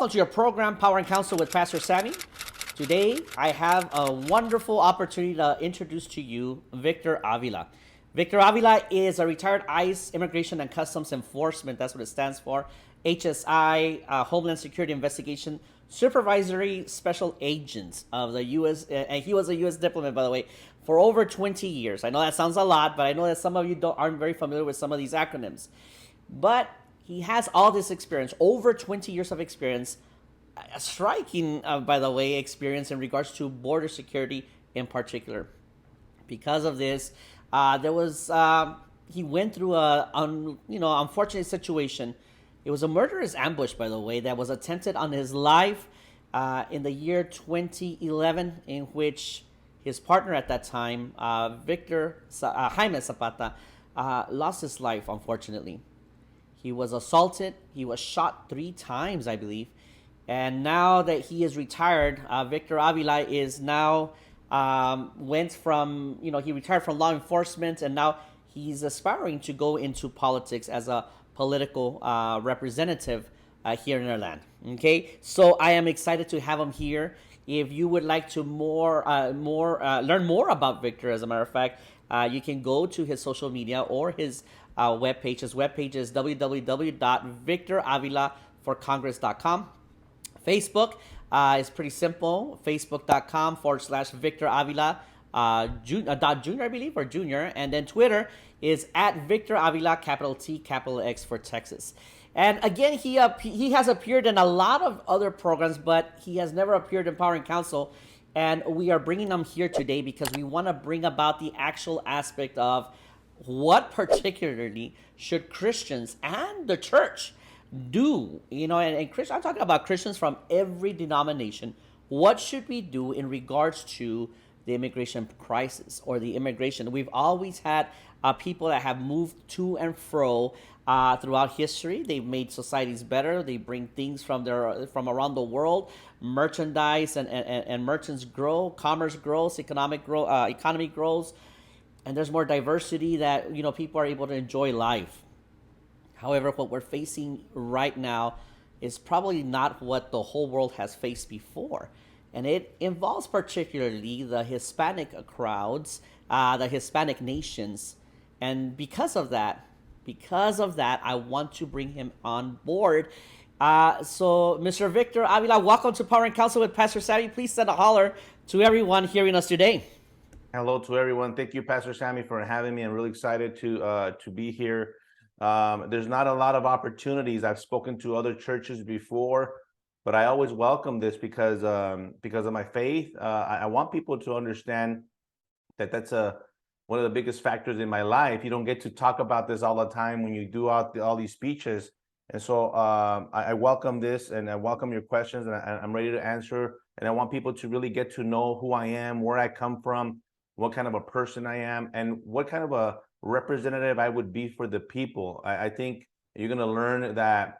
welcome to your program, Power and Counsel with Pastor Sammy. Today, I have a wonderful opportunity to introduce to you Victor Avila. Victor Avila is a retired ICE Immigration and Customs Enforcement, that's what it stands for, HSI, Homeland Security Investigation Supervisory Special Agent of the U.S., and he was a U.S. diplomat, by the way, for over 20 years. I know that sounds a lot, but I know that some of you aren't very familiar with some of these acronyms. But he has all this experience, over 20 years of experience, a striking, by the way, experience in regards to border security in particular. Because of this, he went through unfortunate situation. It was a murderous ambush, by the way, that was attempted on his life in the year 2011, in which his partner at that time, Jaime Zapata, lost his life, unfortunately. He was assaulted. He was shot 3 times, I believe. And now that he is retired, Victor Avila is now he retired from law enforcement, and now he's aspiring to go into politics as a political representative here in our land. Okay, so I am excited to have him here. If you would like to learn more about Victor, as a matter of fact, you can go to his social media or his webpage. His webpage is www.victoravilaforcongress.com. Facebook is pretty simple. Facebook.com/Victor Avila junior, I believe, or junior. And then Twitter is at Victor Avila, capital T, capital X for Texas. And again, he has appeared in a lot of other programs, but he has never appeared in Power and Counsel. And we are bringing him here today because we want to bring about the actual aspect of what particularly should Christians and the church do, and Christian, I'm talking about Christians from every denomination. What should we do in regards to the immigration crisis or the immigration? We've always had people that have moved to and fro throughout history. They've made societies better. They bring things from around the world. Merchandise and merchants grow, commerce grows, economy grows, and there's more diversity that people are able to enjoy life. However, what we're facing right now is probably not what the whole world has faced before. And it involves particularly the Hispanic crowds, the Hispanic nations. And because of that, I want to bring him on board. So, Mr. Victor Avila, welcome to Power and Counsel with Pastor Sammy. Please send a holler to everyone hearing us today. Hello to everyone. Thank you, Pastor Sammy, for having me. I'm really excited to be here. There's not a lot of opportunities. I've spoken to other churches before, but I always welcome this because of my faith. I want people to understand that that's one of the biggest factors in my life. You don't get to talk about this all the time when you do all these speeches. And so I welcome this, and I welcome your questions, and I'm ready to answer. And I want people to really get to know who I am, where I come from, what kind of a person I am, and what kind of a representative I would be for the people. I think you're going to learn that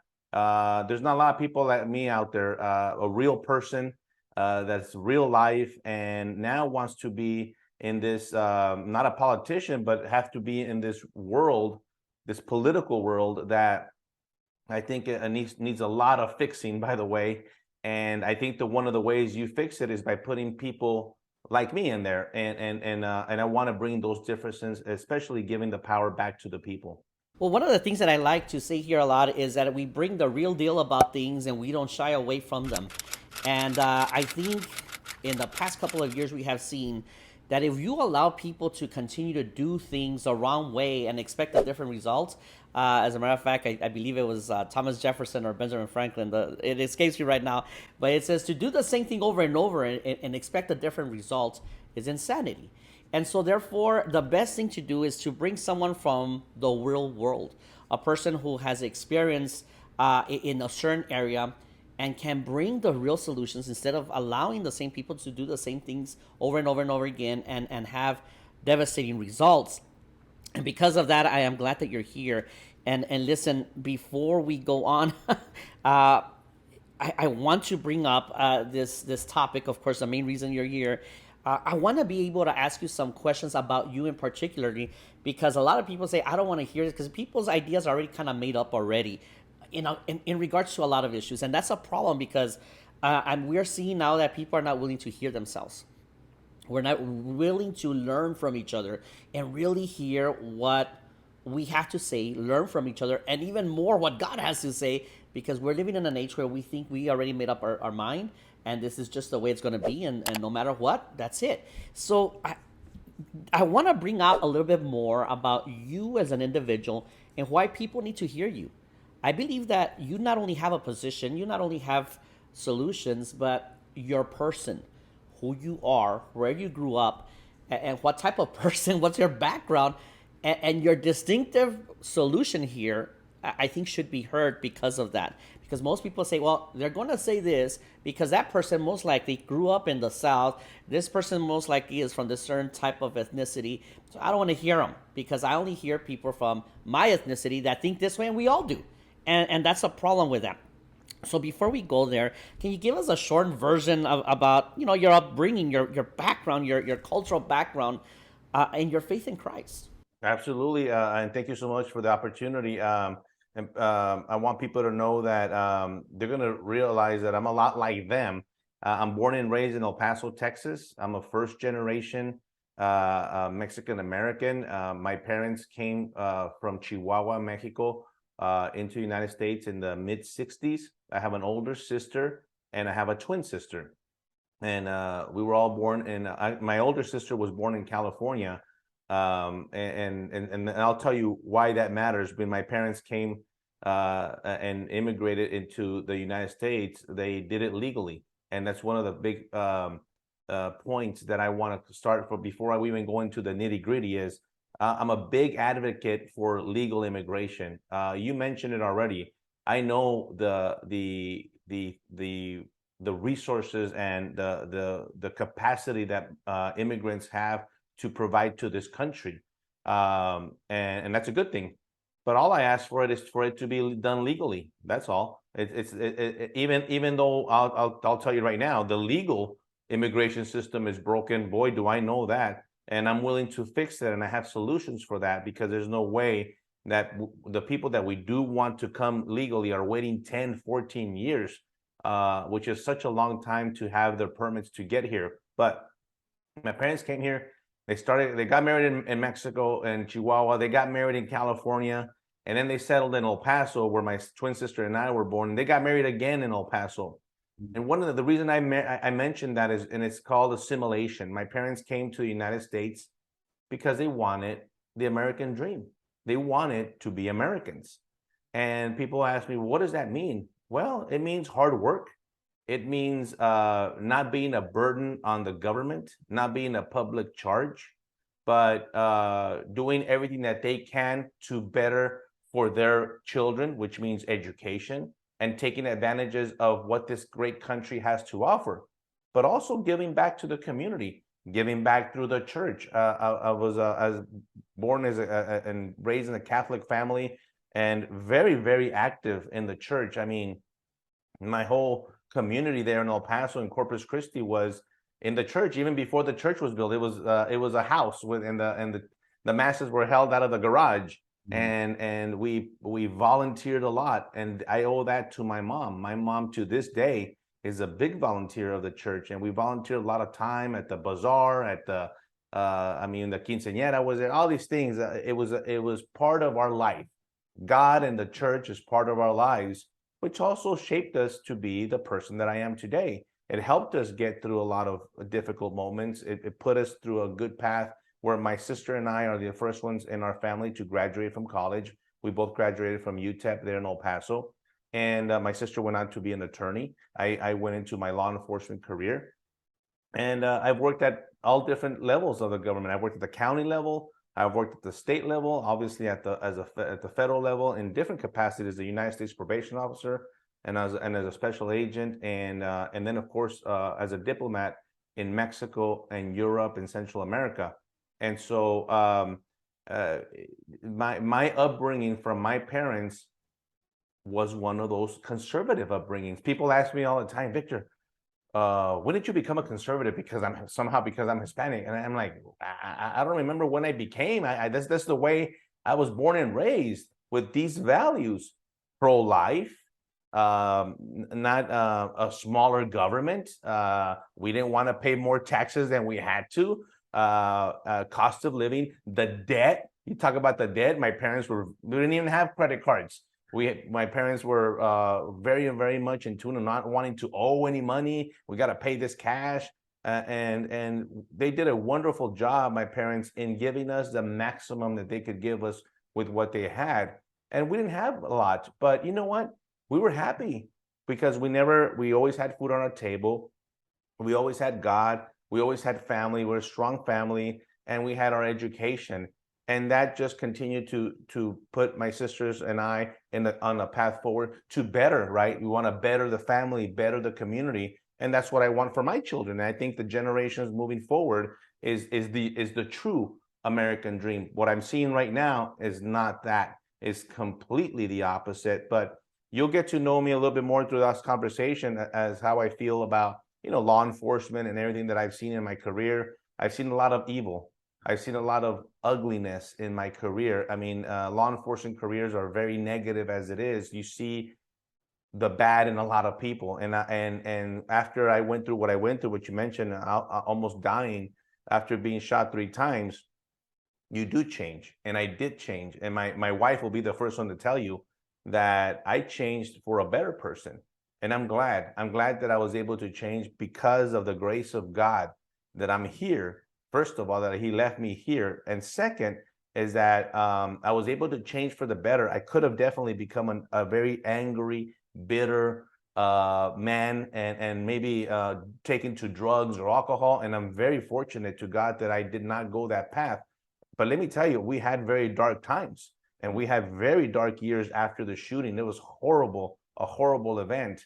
there's not a lot of people like me out there, a real person that's real life and now wants to be in this, not a politician, but have to be in this world, this political world that I think it needs a lot of fixing, by the way. And I think one of the ways you fix it is by putting people like me in there, and I want to bring those differences, especially giving the power back to the people. Well, one of the things that I like to say here a lot is that we bring the real deal about things and we don't shy away from them. And I think in the past couple of years we have seen that if you allow people to continue to do things the wrong way and expect a different result, as a matter of fact, I believe it was Thomas Jefferson or Benjamin Franklin, it escapes me right now, but it says to do the same thing over and over and expect a different result is insanity. And so therefore, the best thing to do is to bring someone from the real world, a person who has experience in a certain area and can bring the real solutions instead of allowing the same people to do the same things over and over and over again and have devastating results. And because of that, I am glad that you're here. And listen, before we go on, I want to bring up this topic. Of course, the main reason you're here. I want to be able to ask you some questions about you in particularly, because a lot of people say, I don't want to hear this, because people's ideas are already kind of made up already. in regards to a lot of issues, and that's a problem because and we're seeing now that people are not willing to hear themselves. We're not willing to learn from each other and really hear what we have to say, learn from each other, and even more what God has to say, because we're living in an age where we think we already made up our mind and this is just the way it's going to be, and no matter what, that's it. So I want to bring out a little bit more about you as an individual and why people need to hear you. I believe that you not only have a position, you not only have solutions, but your person, who you are, where you grew up, and what type of person, what's your background, and your distinctive solution here, I think should be heard because of that. Because most people say, well, they're going to say this because that person most likely grew up in the South. This person most likely is from this certain type of ethnicity. So I don't want to hear them because I only hear people from my ethnicity that think this way, and we all do. And that's a problem with them. So before we go there, can you give us a short version of about your upbringing, your background, your cultural background, and your faith in Christ? Absolutely, and thank you so much for the opportunity. I want people to know that they're going to realize that I'm a lot like them. I'm born and raised in El Paso, Texas. I'm a first generation Mexican American. My parents came from Chihuahua, Mexico, into the United States in the mid 60s. I have an older sister and I have a twin sister. And we were all born in, my older sister was born in California. And I'll tell you why that matters. When my parents came and immigrated into the United States, they did it legally. And that's one of the big points that I want to start for before I even go into the nitty gritty is I'm a big advocate for legal immigration. You mentioned it already. I know the resources and the capacity that immigrants have to provide to this country, and that's a good thing. But all I ask for it is for it to be done legally. That's all. Even though I'll tell you right now, the legal immigration system is broken. Boy, do I know that, and I'm willing to fix it, and I have solutions for that because there's no way that the people that we do want to come legally are waiting 10, 14 years, which is such a long time to have their permits to get here. But my parents came here. They got married in Mexico and Chihuahua. They got married in California. And then they settled in El Paso, where my twin sister and I were born. And they got married again in El Paso. And one of the reason I mentioned that is, and it's called assimilation. My parents came to the United States because they wanted the American dream. They wanted to be Americans. And people ask me, what does that mean? Well, it means hard work. It means not being a burden on the government, not being a public charge, but doing everything that they can to better for their children, which means education, and taking advantages of what this great country has to offer, but also giving back to the community, giving back through the church. I was born and raised in a Catholic family and very, very active in the church. I mean, my whole community there in El Paso and Corpus Christi was in the church. Even before the church was built, it was a house and the masses were held out of the garage. And we volunteered a lot, and I owe that to my mom. My mom to this day is a big volunteer of the church, and we volunteered a lot of time at the bazaar, at the the quinceañera was there, all these things. It was part of our life. God and the church is part of our lives, which also shaped us to be the person that I am today. It helped us get through a lot of difficult moments. It put us through a good path where my sister and I are the first ones in our family to graduate from college. We both graduated from UTEP there in El Paso. And my sister went on to be an attorney. I went into my law enforcement career. And I've worked at all different levels of the government. I've worked at the county level. I've worked at the state level, obviously at the federal level in different capacities, the United States probation officer and as a special agent. And then, of course, as a diplomat in Mexico and Europe and Central America. And so my upbringing from my parents was one of those conservative upbringings. People ask me all the time, Victor, when did you become a conservative? Because I'm Hispanic. And I'm like, I don't remember when I became. That's the way I was born and raised with these values. pro-life, not a smaller government. We didn't want to pay more taxes than we had to. Cost of living, the debt. You talk about the debt. We didn't even have credit cards. My parents were very, very much in tune of not wanting to owe any money. We got to pay this cash. And they did a wonderful job, my parents, in giving us the maximum that they could give us with what they had. And we didn't have a lot, but you know what? We were happy because we always had food on our table. We always had God. We always had family. We're a strong family, and we had our education. And that just continued to put my sisters and I on a path forward to better, right? We want to better the family, better the community. And that's what I want for my children. And I think the generations moving forward is the true American dream. What I'm seeing right now is not that. It's completely the opposite. But you'll get to know me a little bit more through this conversation as how I feel about, law enforcement and everything that I've seen in my career. I've seen a lot of evil. I've seen a lot of ugliness in my career. I mean, law enforcement careers are very negative as it is. You see the bad in a lot of people. And after I went through what I went through, what you mentioned, almost dying after being shot 3 times, you do change. And I did change. And my wife will be the first one to tell you that I changed for a better person. And I'm glad that I was able to change because of the grace of God, that I'm here. First of all, that he left me here. And second is that I was able to change for the better. I could have definitely become a very angry, bitter man and maybe taken to drugs or alcohol. And I'm very fortunate to God that I did not go that path. But let me tell you, we had very dark times, and we had very dark years after the shooting. It was horrible, a horrible event.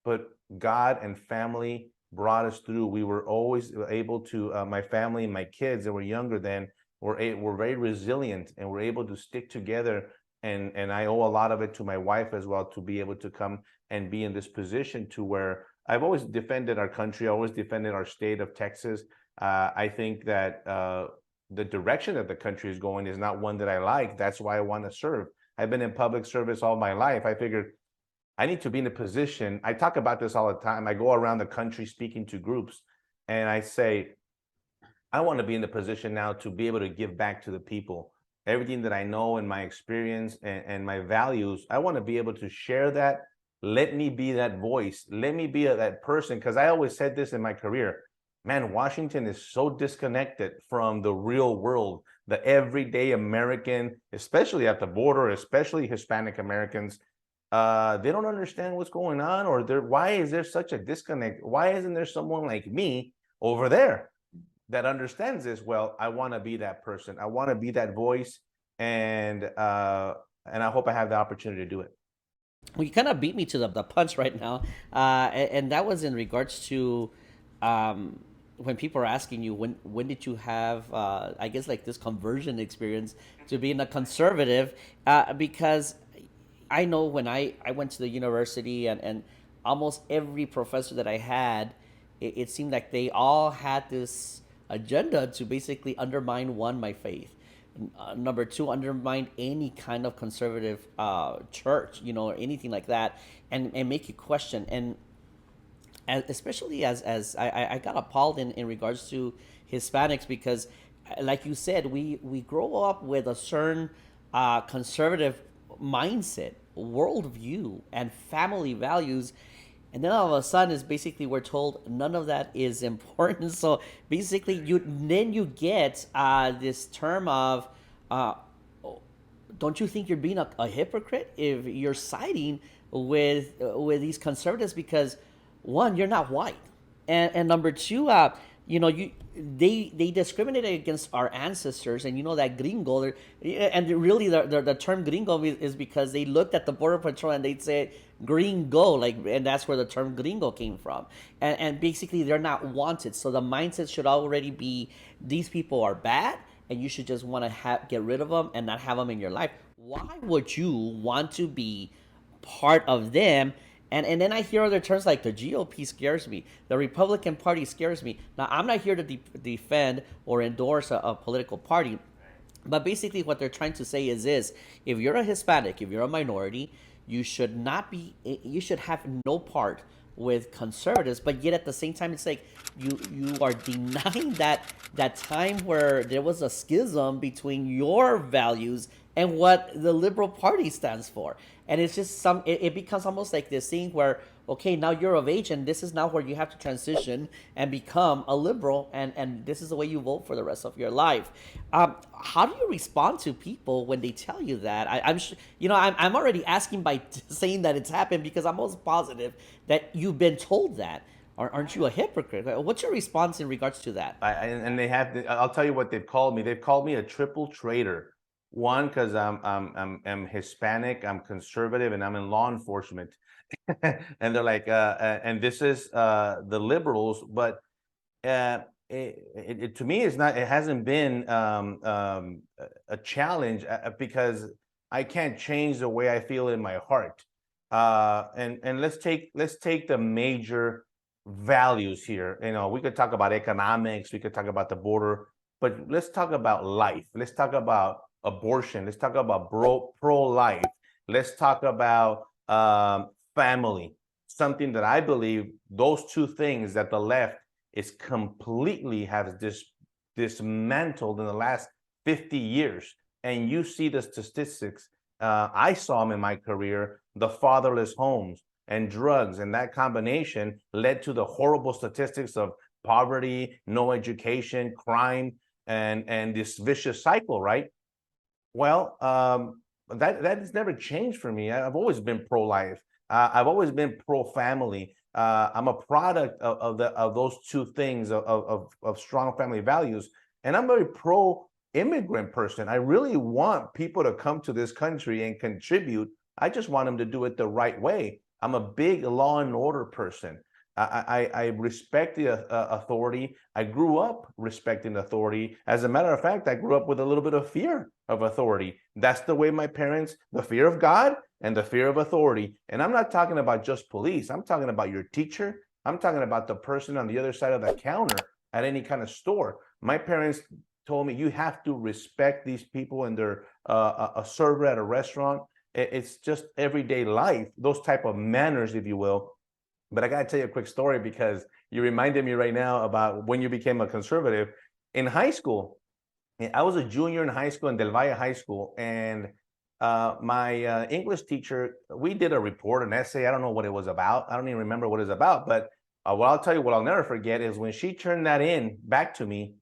But God and family brought us through. We were always able to, my family and my kids that were younger then, were very resilient and were able to stick together. And I owe a lot of it to my wife as well, to be able to come and be in this position to where I've always defended our country, always defended our state of Texas. I think that the direction that the country is going is not one that I like. That's why I want to serve. I've been in public service all my life. I figured I need to be in a position. I talk about this all the time. I go around the country speaking to groups, and I say, I want to be in the position now to be able to give back to the people. Everything that I know and my experience and my values, I want to be able to share that. Let me be that voice. Let me be that person. Because I always said this in my career, man, Washington is so disconnected from the real world, the everyday American, especially at the border, especially Hispanic Americans. They don't understand what's going on, or why is there such a disconnect? Why isn't there someone like me over there that understands this? Well, I want to be that person. I want to be that voice, and I hope I have the opportunity to do it. Well, you kind of beat me to the punch right now, and that was in regards to when people are asking you when did you have I guess like this conversion experience to being a conservative, because I know when I went to the university, and almost every professor that I had, it seemed like they all had this agenda to basically undermine, one, my faith, number two, undermine any kind of conservative church, or anything like that, and make you question. And especially as I got appalled in regards to Hispanics, because like you said, we grow up with a certain conservative mindset, worldview, and family values, and then all of a sudden is basically we're told none of that is important. So basically you get this term of don't you think you're being a hypocrite if you're siding with these conservatives? Because one, you're not white, and number two, they discriminated against our ancestors, and that gringo, and really the term gringo is because they looked at the border patrol and they'd say gringo, and that's where the term gringo came from, and basically they're not wanted. So the mindset should already be, these people are bad, and you should just want to get rid of them and not have them in your life. Why would you want to be part of them? And then I hear other terms like the GOP scares me, the Republican Party scares me. Now, I'm not here to defend or endorse a political party, but basically what they're trying to say is this: if you're a Hispanic, if you're a minority, you should not be, you should have no part with conservatives, but yet at the same time, it's like you are denying that time where there was a schism between your values and what the Liberal Party stands for. And it's just it becomes almost like this thing where, okay, now you're of age and this is now where you have to transition and become a liberal, and this is the way you vote for the rest of your life. How do you respond to people when they tell you that? I'm I'm already asking by saying that it's happened, because I'm almost positive that you've been told that. Aren't you a hypocrite? What's your response in regards to that? And they have. I'll tell you what they've called me. They've called me a triple traitor. One, because I'm Hispanic, I'm conservative, and I'm in law enforcement. And they're like, and this is the liberals, but to me, it's not. It hasn't been a challenge, because I can't change the way I feel in my heart. And let's take the major values here. You know, we could talk about economics, we could talk about the border, but let's talk about life. Let's talk about abortion. Let's talk about pro-life. Let's talk about family. Something that I believe, those two things that the left is completely has dismantled in the last 50 years. And you see the statistics. I saw them in my career, the fatherless homes and drugs, and that combination led to the horrible statistics of poverty, no education, crime, and this vicious cycle, right? Well, that has never changed for me. I've always been pro-life. I've always been pro-family. I'm a product of those two things, of strong family values, and I'm a very pro-immigrant person. I really want people to come to this country and contribute. I just want them to do it the right way. I'm a big law and order person. I respect the authority. I grew up respecting authority. As a matter of fact, I grew up with a little bit of fear of authority. That's the way my parents, the fear of God and the fear of authority. And I'm not talking about just police. I'm talking about your teacher. I'm talking about the person on the other side of the counter at any kind of store. My parents told me, you have to respect these people, and they're a server at a restaurant. It's just everyday life, those type of manners, if you will. But I got to tell you a quick story, because you reminded me right now about when you became a conservative. In high school, I was a junior in high school in Del Valle High School, and my English teacher, we did a report, an essay. I don't know what it was about. I don't even remember what it was about. But what I'll tell you, what I'll never forget, is when she turned that in back to me,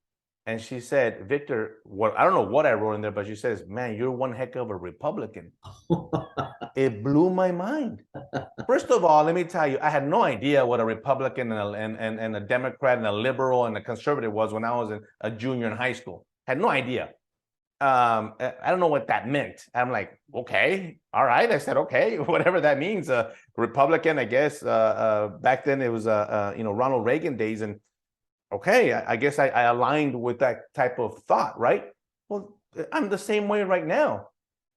and she said, Victor, I don't know what I wrote in there, but she says, man, you're one heck of a Republican. It blew my mind. First of all, let me tell you, I had no idea what a Republican and a Democrat and a liberal and a conservative was when I was a junior in high school. Had no idea. I don't know what that meant. I'm like, okay, all right. I said, okay, whatever that means. Republican, I guess. Back then it was Ronald Reagan days, and okay, I guess I aligned with that type of thought, right? Well, I'm the same way right now.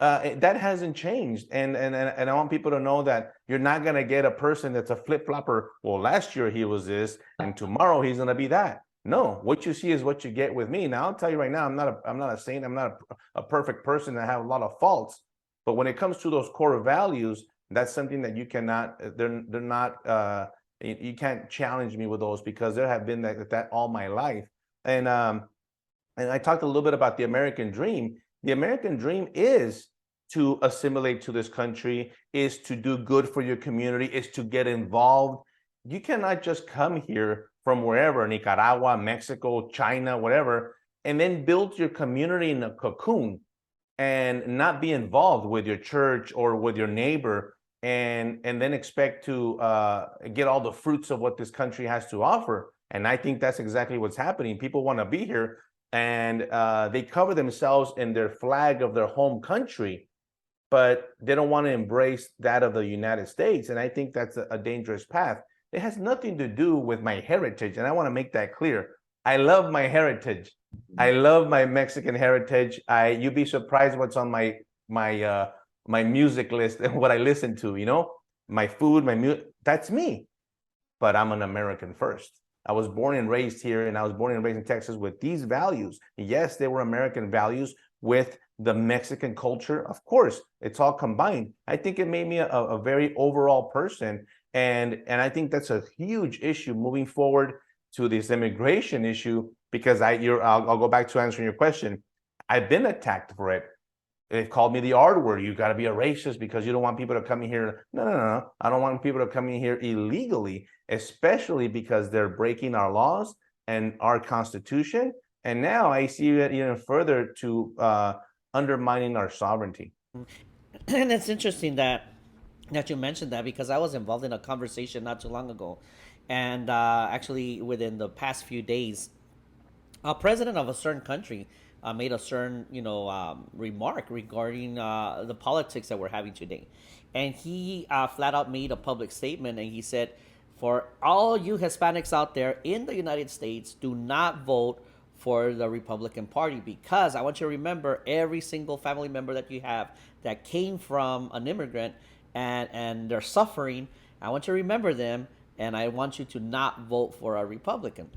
That hasn't changed, and I want people to know that you're not gonna get a person that's a flip-flopper. Well, last year he was this, and tomorrow he's gonna be that. No, what you see is what you get with me. Now, I'll tell you right now, I'm not a saint. I'm not a perfect person. I have a lot of faults, but when it comes to those core values, that's something that you cannot. They're not. You can't challenge me with those, because there have been that all my life. And I talked a little bit about the American dream. The American dream is to assimilate to this country, is to do good for your community, is to get involved. You cannot just come here from wherever, Nicaragua, Mexico, China, whatever, and then build your community in a cocoon and not be involved with your church or with your neighbor, and then expect to get all the fruits of what this country has to offer. And I think that's exactly what's happening. People want to be here, and they cover themselves in their flag of their home country, but they don't want to embrace that of the United States. And I think that's a dangerous path. It has nothing to do with my heritage, and I want to make that clear. I love my heritage. I love my Mexican heritage. You'd be surprised what's on my music list and what I listen to, my food, my music. That's me. But I'm an American first. I was born and raised here, and I was born and raised in Texas with these values. Yes, they were American values, with the Mexican culture. Of course, it's all combined. I think it made me a very overall person. And I think that's a huge issue moving forward to this immigration issue, because I'll go back to answering your question. I've been attacked for it. They've called me the R word. You got to be a racist because you don't want people to come in here. No. I don't want people to come in here illegally, especially because they're breaking our laws and our Constitution. And now I see it even further to undermining our sovereignty. And it's interesting that you mentioned that, because I was involved in a conversation not too long ago, and actually within the past few days, a president of a certain country made a certain remark regarding the politics that we're having today, and he flat out made a public statement, and he said, "For all you Hispanics out there in the United States, do not vote for the Republican Party, because I want you to remember every single family member that you have that came from an immigrant, and they're suffering. I want you to remember them, and I want you to not vote for a Republican."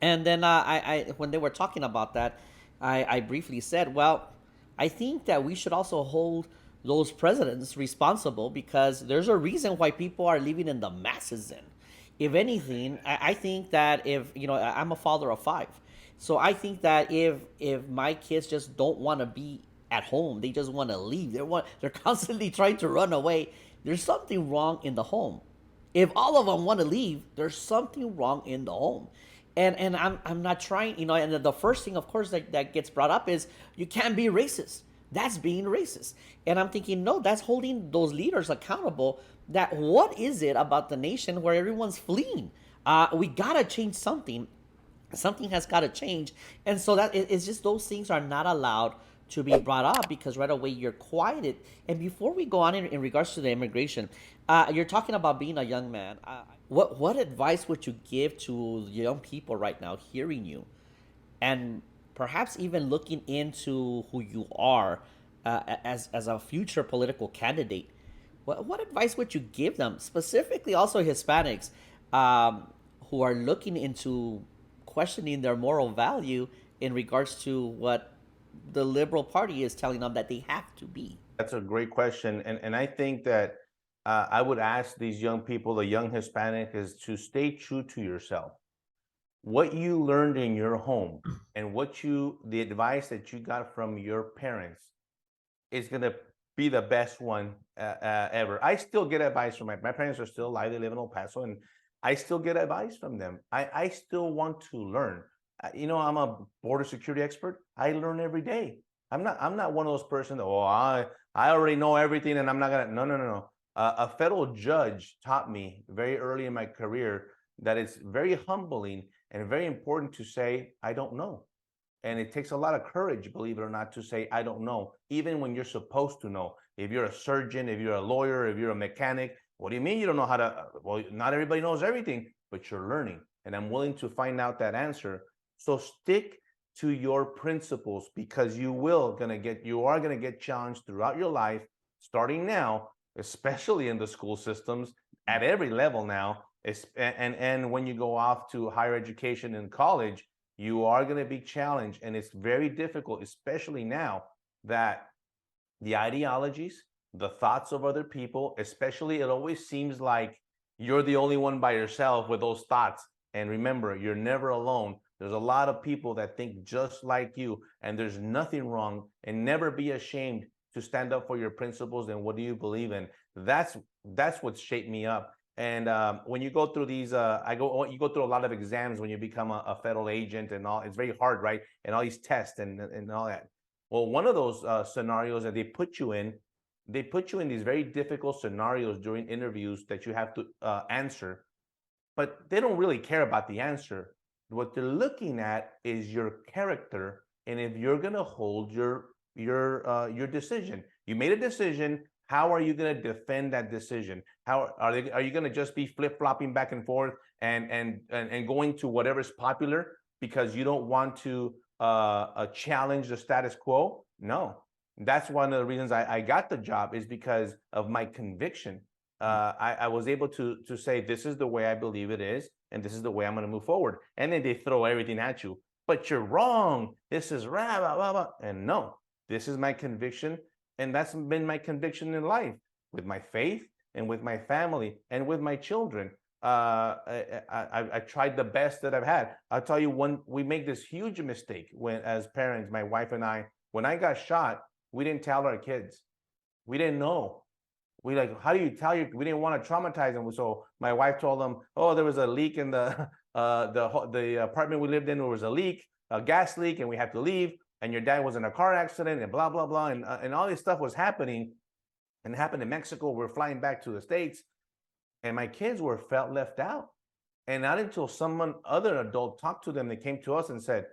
And then I when they were talking about that, I briefly said, well, I think that we should also hold those presidents responsible, because there's a reason why people are living in the masses. In, if anything, I think that if I'm a father of 5, so I think that if my kids just don't want to be at home, they just want to leave. They're constantly trying to run away. There's something wrong in the home. If all of them want to leave, there's something wrong in the home. And I'm not trying, and the first thing, of course, that gets brought up is you can't be racist. That's being racist. And I'm thinking, no, that's holding those leaders accountable. That what is it about the nation where everyone's fleeing? We gotta change something. Something has got to change. And so it's just those things are not allowed to be brought up, because right away you're quieted. And before we go on in regards to the immigration, you're talking about being a young man. What advice would you give to young people right now hearing you, and perhaps even looking into who you are as a future political candidate? What advice would you give them, specifically also Hispanics who are looking into questioning their moral value in regards to what the liberal party is telling them that they have to be? That's a great question. And I think that I would ask these young people, the young Hispanic, is to stay true to yourself. What you learned in your home and the advice that you got from your parents is going to be the best one ever. I still get advice from my parents are still alive. They live in El Paso, and I still get advice from them. I still want to learn. I'm a border security expert. I learn every day. I'm not one of those persons that, I already know everything and I'm not gonna. No. A federal judge taught me very early in my career that it's very humbling and very important to say, I don't know. And it takes a lot of courage, believe it or not, to say, I don't know, even when you're supposed to know. If you're a surgeon, if you're a lawyer, if you're a mechanic, what do you mean you don't know how to? Well, not everybody knows everything, but you're learning. And I'm willing to find out that answer. So stick to your principles, because you are going to get challenged throughout your life, starting now, especially in the school systems at every level now. And when you go off to higher education and college, you are going to be challenged. And it's very difficult, especially now that the ideologies, the thoughts of other people, especially, it always seems like you're the only one by yourself with those thoughts. And remember, you're never alone. There's a lot of people that think just like you, and there's nothing wrong. And never be ashamed to stand up for your principles and what do you believe in. That's what's shaped me up. And when you go through these, you go through a lot of exams when you become a federal agent and all. It's very hard, right? And all these tests and all that. Well, one of those scenarios that they put you in these very difficult scenarios during interviews that you have to answer, but they don't really care about the answer. What they're looking at is your character, and if you're going to hold your decision. You made a decision. How are you going to defend that decision? How are you going to just be flip-flopping back and forth and going to whatever's popular because you don't want to challenge the status quo? No. That's one of the reasons I got the job, is because of my conviction. I was able to say, this is the way I believe it is, and this is the way I'm going to move forward. And then they throw everything at you. But you're wrong. This is blah, blah, blah, blah. And no, This is my conviction, and that's been my conviction in life, with my faith and with my family and with my children. I tried the best that I've had. I'll tell you, when we make this huge mistake, when as parents, my wife and I, when I got shot, we didn't tell our kids. We didn't know. We like, how do you tell you? We didn't want to traumatize them. So my wife told them, oh, there was a leak in the the apartment we lived in. There was a leak, a gas leak, and we had to leave. And your dad was in a car accident, and blah blah blah, and all this stuff was happening, and it happened in Mexico. We're flying back to the States, and my kids were felt left out. And not until someone other adult talked to them, they came to us and said,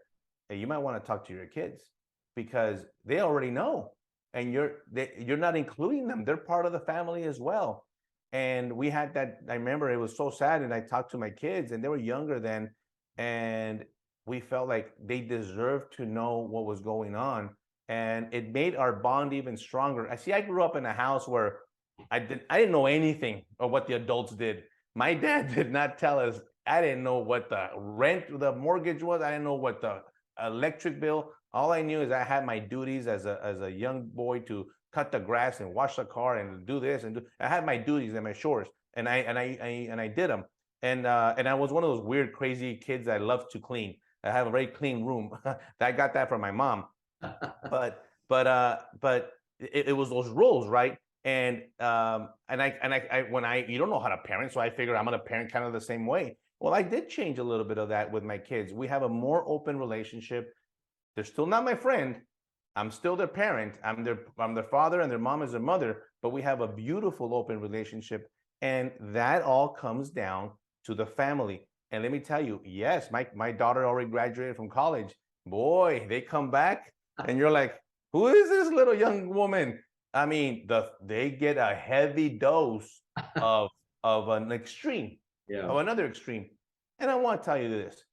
hey, you might want to talk to your kids, because they already know, and you're not including them. They're part of the family as well. And we had that. I remember it was so sad, and I talked to my kids, and they were younger then, and we felt like they deserved to know what was going on, and it made our bond even stronger. I grew up in a house where I didn't know anything of what the adults did. My dad did not tell us. I didn't know what the rent, the mortgage was. I didn't know what the electric bill. All I knew is I had my duties as a young boy to cut the grass and wash the car and do this and do. I had my duties and my chores, and I did them. And I was one of those weird, crazy kids that loved to clean. I have a very clean room. I got that from my mom. But it was those rules, right? And you don't know how to parent, so I figured I'm gonna parent kind of the same way. Well, I did change a little bit of that with my kids. We have a more open relationship. They're still not my friend. I'm still their parent. I'm their father, and their mom is their mother. But we have a beautiful open relationship, and that all comes down to the family. And let me tell you, yes, my daughter already graduated from college. Boy, they come back, and you're like, who is this little young woman? I mean, they get a heavy dose of an extreme, of another extreme. And I want to tell you this.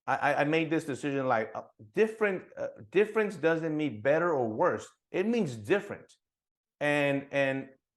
I made this decision like difference doesn't mean better or worse. It means different. And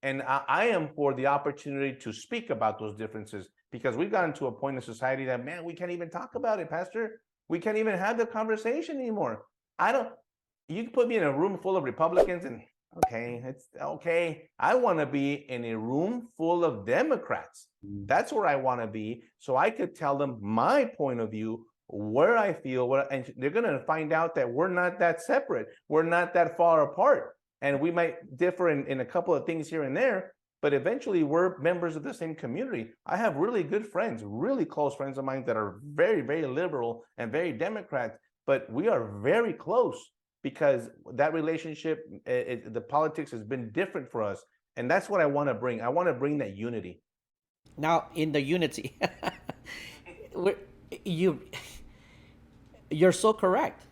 I am for the opportunity to speak about those differences, because we've gotten to a point in society that, man, we can't even talk about it, Pastor. We can't even have the conversation anymore. You can put me in a room full of Republicans and okay, it's okay. I want to be in a room full of Democrats. That's where I want to be, so I could tell them my point of view, where I feel, and they're going to find out that we're not that separate. We're not that far apart. And we might differ in a couple of things here and there, but eventually we're members of the same community. I have really good friends, really close friends of mine that are very, very liberal and very Democrat, but we are very close because that relationship, the politics has been different for us. And that's what I want to bring. I want to bring that unity. Now, in the unity, you're so correct.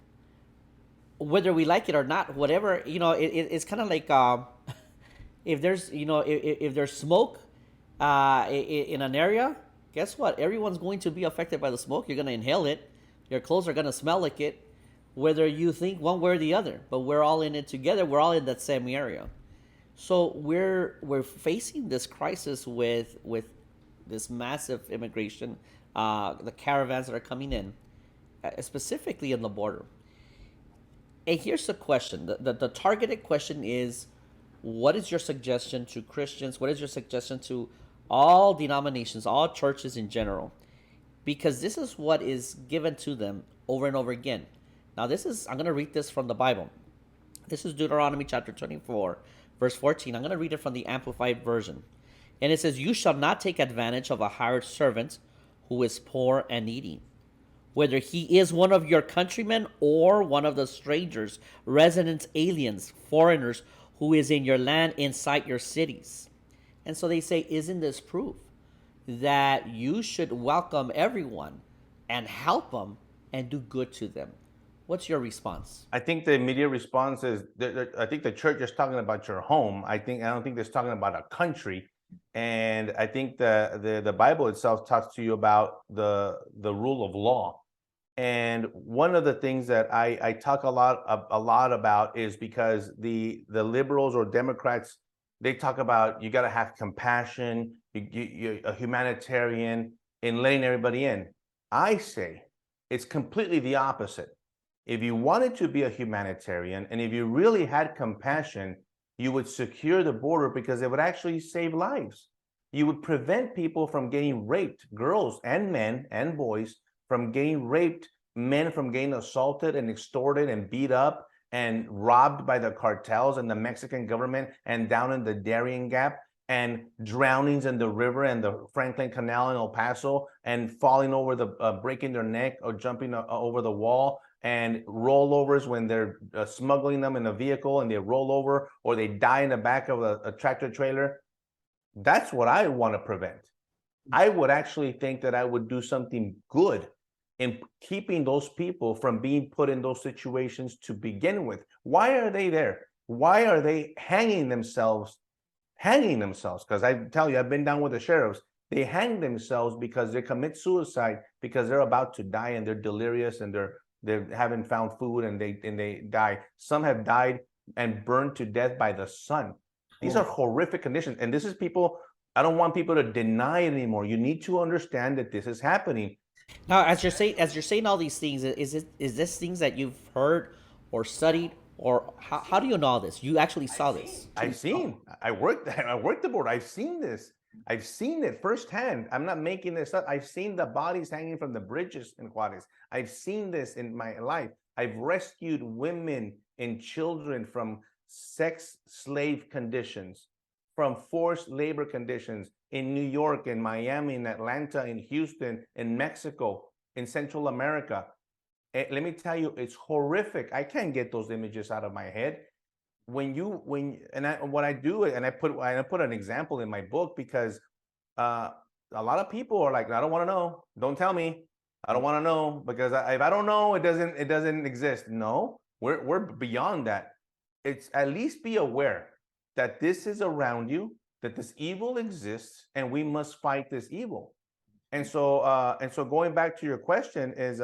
Whether we like it or not, whatever, it's kind of like if there's if there's smoke in an area, guess what? Everyone's going to be affected by the smoke. You're going to inhale it. Your clothes are going to smell like it, whether you think one way or the other. But we're all in it together. We're all in that same area. So we're facing this crisis with this massive immigration, the caravans that are coming in, specifically in the border. And here's the question. The targeted question is, what is your suggestion to Christians? What is your suggestion to all denominations, all churches in general? Because this is what is given to them over and over again. Now, I'm going to read this from the Bible. This is Deuteronomy chapter 24, verse 14. I'm going to read it from the Amplified Version. And it says, you shall not take advantage of a hired servant who is poor and needy, whether he is one of your countrymen or one of the strangers, residents, aliens, foreigners, who is in your land inside your cities. And so they say, isn't this proof that you should welcome everyone and help them and do good to them? What's your response? I think the immediate response is, I think the church is talking about your home. I don't think it's talking about a country. And I think the Bible itself talks to you about the rule of law. And one of the things that I talk a lot about is because the liberals or Democrats, they talk about you got to have compassion, you're a humanitarian in letting everybody in. I say it's completely the opposite. If you wanted to be a humanitarian and if you really had compassion, you would secure the border because it would actually save lives. You would prevent people from getting raped, girls and men and boys from getting raped, men from getting assaulted and extorted and beat up and robbed by the cartels and the Mexican government and down in the Darien Gap, and drownings in the river and the Franklin Canal in El Paso, and falling over breaking their neck or jumping over the wall, and rollovers when they're smuggling them in a vehicle and they roll over or they die in the back of a tractor trailer. That's what I want to prevent. I would actually think that I would do something good in keeping those people from being put in those situations to begin with. Why are they there? Why are they hanging themselves? Because I tell you, I've been down with the sheriffs. They hang themselves because they commit suicide because they're about to die and they're delirious and they haven't found food and they die. Some have died and burned to death by the sun. These are horrific conditions. And this is people, I don't want people to deny it anymore. You need to understand that this is happening. Now, as you're saying all these things, is this things that you've heard or studied, or how do you know all this? You actually saw this. I worked the board. I've seen this. I've seen it firsthand. I'm not making this up. I've seen the bodies hanging from the bridges in Juarez. I've seen this in my life. I've rescued women and children from sex slave conditions, from forced labor conditions in New York, in Miami, in Atlanta, in Houston, in Mexico, in Central America. Let me tell you, it's horrific. I can't get those images out of my head. What I do, and I put an example in my book because a lot of people are like, I don't want to know. Don't tell me. I don't want to know because if I don't know, it doesn't exist. No, we're beyond that. It's at least be aware that this is around you, that this evil exists, and we must fight this evil. And so going back to your question is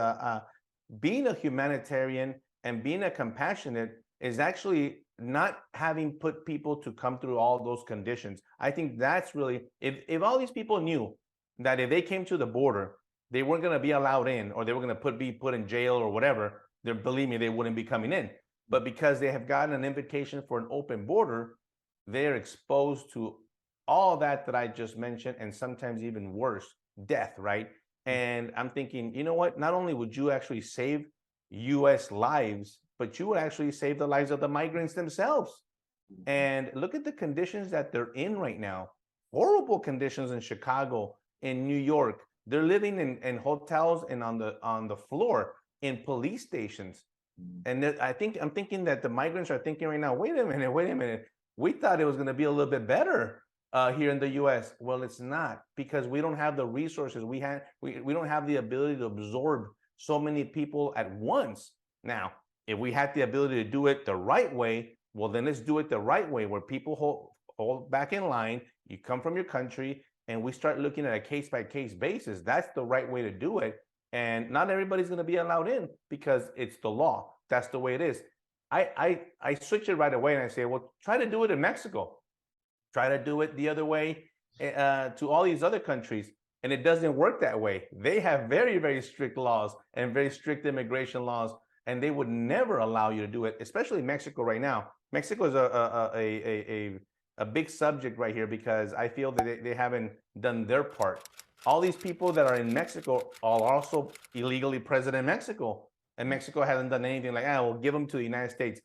being a humanitarian and being a compassionate is actually not having put people to come through all those conditions. I think that's really, if all these people knew that if they came to the border, they weren't going to be allowed in, or they were going to be put in jail or whatever, believe me, they wouldn't be coming in. But because they have gotten an invitation for an open border, they're exposed to all that I just mentioned, and sometimes even worse, death, right? And I'm thinking, you know what? Not only would you actually save U.S. lives, but you would actually save the lives of the migrants themselves. And look at the conditions that they're in right now. Horrible conditions in Chicago, in New York. They're living in hotels and on the floor in police stations. And I'm thinking that the migrants are thinking right now, wait a minute. We thought it was going to be a little bit better here in the U.S. Well, it's not, because we don't have the resources. We don't have the ability to absorb so many people at once. Now, if we had the ability to do it the right way, well, then let's do it the right way, where people hold back in line. You come from your country, and we start looking at a case-by-case basis. That's the right way to do it. And not everybody's going to be allowed in because it's the law. That's the way it is. I switch it right away and I say, well, try to do it in Mexico. Try to do it the other way to all these other countries. And it doesn't work that way. They have very, very strict laws and very strict immigration laws, and they would never allow you to do it, especially Mexico right now. Mexico is a big subject right here because I feel that they haven't done their part. All these people that are in Mexico are also illegally present in Mexico, and Mexico hasn't done anything like, we'll give them to the United States.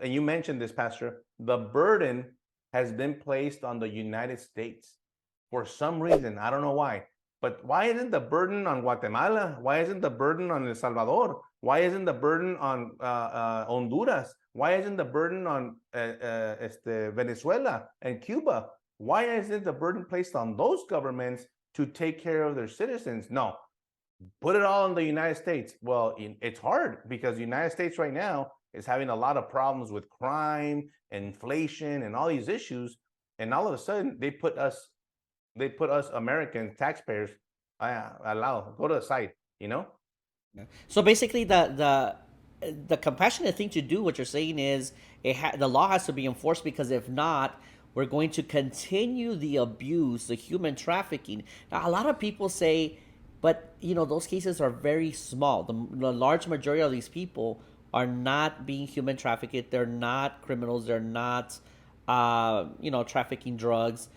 And you mentioned this, Pastor, the burden has been placed on the United States for some reason. I don't know why. But why isn't the burden on Guatemala? Why isn't the burden on El Salvador? Why isn't the burden on Honduras? Why isn't the burden on Venezuela and Cuba? Why isn't the burden placed on those governments to take care of their citizens? No, put it all in the United States. Well, it's hard because the United States right now is having a lot of problems with crime, inflation, and all these issues. And all of a sudden, they put us American taxpayers, go to the side, you know? So basically, the compassionate thing to do, what you're saying is, the law has to be enforced, because if not, we're going to continue the abuse, the human trafficking. Now, a lot of people say, but those cases are very small. The large majority of these people are not being human trafficked. They're not criminals. They're not, trafficking drugs.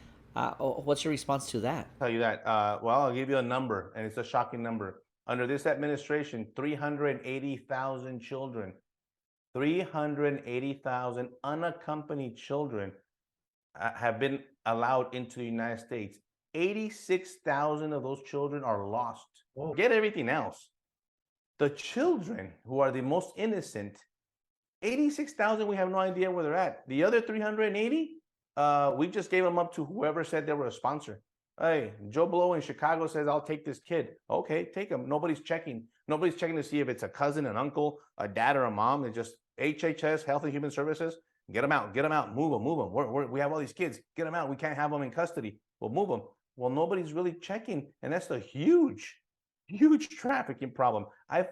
What's your response to that? Tell you that. Well, I'll give you a number, and it's a shocking number. Under this administration, 380,000 children, 380,000 unaccompanied children have been allowed into the United States. 86,000 of those children are lost. Whoa. Forget everything else. The children who are the most innocent, 86,000, we have no idea where they're at. The other 380, we just gave them up to whoever said they were a sponsor. Hey, Joe Blow in Chicago says, I'll take this kid. Okay, take him. Nobody's checking. Nobody's checking to see if it's a cousin, an uncle, a dad, or a mom. It's just HHS, Health and Human Services. Get them out. Get them out. Move them. Move them. We have all these kids. Get them out. We can't have them in custody. We'll move them. Well, nobody's really checking. And that's a huge, huge trafficking problem. I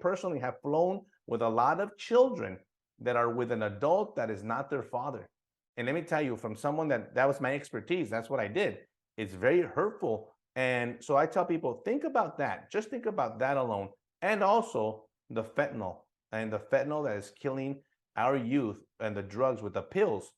personally have flown with a lot of children that are with an adult that is not their father. And let me tell you, from someone that was my expertise, that's what I did. It's very hurtful. And so I tell people, think about that. Just think about that alone. And also the fentanyl that is killing our youth, and the drugs with the pills.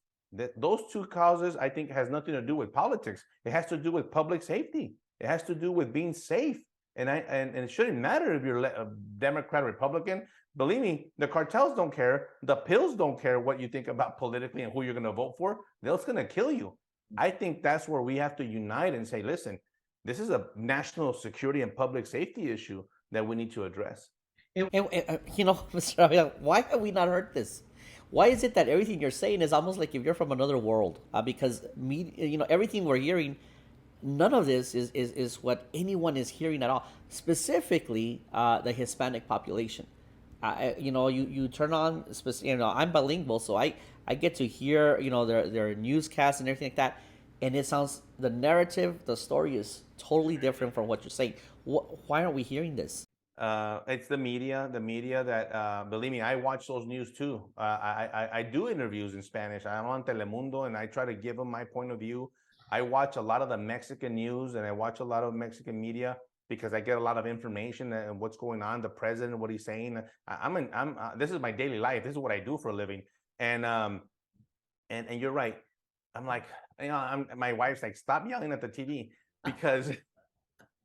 Those two causes, I think, has nothing to do with politics. It has to do with public safety. It has to do with being safe. And it shouldn't matter if you're a Democrat or Republican. Believe me, the cartels don't care. The pills don't care what you think about politically and who you're going to vote for. They're just going to kill you. I think that's where we have to unite and say, listen, this is a national security and public safety issue that we need to address. Mr. Avila, why have we not heard this? Why is it that everything you're saying is almost like if you're from another world? Because everything we're hearing, none of this is what anyone is hearing at all. Specifically, the Hispanic population. You turn on, I'm bilingual, so I get to hear their newscasts and everything like that, and it sounds, the narrative, the story is totally different from what you're saying. Why aren't we hearing this? It's the media that, believe me, I watch those news too. I do interviews in Spanish. I'm on Telemundo, and I try to give them my point of view. I watch a lot of the Mexican news, and I watch a lot of Mexican media because I get a lot of information and what's going on, the president, what he's saying. This is my daily life. This is what I do for a living. And you're right. I'm like, my wife's like, stop yelling at the TV, because